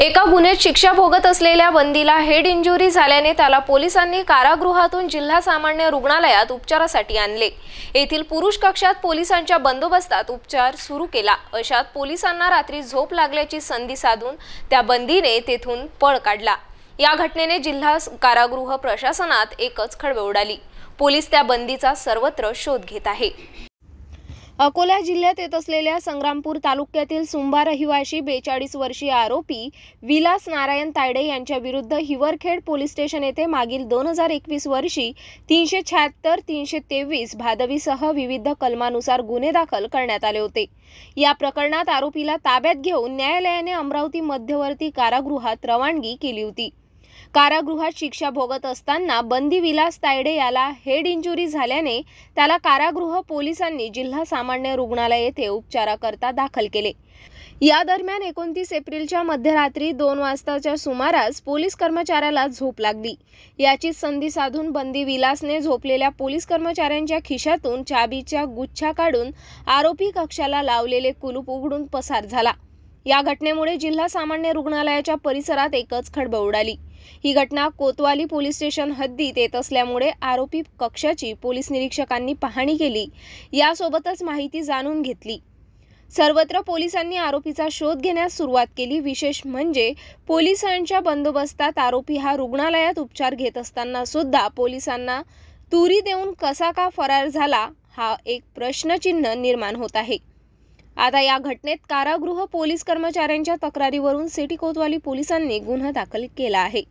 एका गुन्ह्यात शिक्षा भोगत असलेल्या बंदीला हेड इंजुरी झाल्याने त्याला पोलिसांनी कारागृहातून जिल्हा सामान्य रुग्णालयात उपचारासाठी आणले। येथील पुरुष कक्षात पोलिसांच्या बंदोबस्तात उपचार सुरू केला। अशात पोलिसांना रात्री झोप लागल्याची संधी साधून त्या बंदीने तेथून पळ काढला। या घटनेने जिल्हा कारागृह प्रशासनात एकच खळबळ उडाली। पोलीस त्या बंदीचा सर्वत्र शोध घेत आहे। अकोला जिल्ह्यात येत असलेल्या संग्रामपूर तालुक्यातील सुंबा रहिवाशी 42 वर्षीय आरोपी विलास नारायण तायडे यांच्या विरुद्ध हिवरखेड पोलीस स्टेशन येथे मागील 2021 वर्षी 376, 323 भादवीसह विविध कलमानुसार गुन्हे दाखल करण्यात आले होते। या प्रकरणात आरोपीला ताब्यात घेऊन न्यायालयाने अमरावती मध्यवर्ती कारागृहात रवानगी केली होती। कारागृहात शिक्षा भोगत असताना बंदी विलास तायडे याला हेड इंजुरी झाल्याने त्याला कारागृह पोलिसांनी जिल्हा सामान्य रुग्णालय येथे उपचाराकरता दाखल केले। या दरम्यान 29 एप्रिलच्या मध्यरात्री 2 वाजताच्या सुमारास पोलीस कर्मचाऱ्याला झोप लागली। याची संधी साधून बंदी विलासने झोपलेल्या पोलीस कर्मचाऱ्यांच्या खिशातून चाबीचा गुच्छा काढून आरोपी कक्षाला लावलेले कुलूप उघडून पसार झाला। या घटनेमुळे जिल्हा सामान्य रुग्णालयाच्या परिसरात एकच खळबळ उडाली। ही घटना कोतवाली पोलीस स्टेशन हद्दीत येत असल्यामुळे आरोपी कक्षाची पोलीस निरीक्षकांनी पाहणी केली। यासोबतच माहिती जाणून घेतली। सर्वत्र पोलिसांनी आरोपीचा शोध घेण्यास सुरुवात केली। विशेष म्हणजे पोलिसांच्या बंदोबस्तात आरोपी हा रुग्णालयात उपचार घेत असताना सुद्धा पोलिसांना तुरी देऊन कसा का फरार झाला, हा एक प्रश्नचिन्ह निर्माण होत आहे। आता या घटनेत कारागृह पोलीस कर्मचाऱ्यांच्या तक्रारीवरून सिटी कोतवाली पोलिसांनी गुन्हा दाखल केला आहे।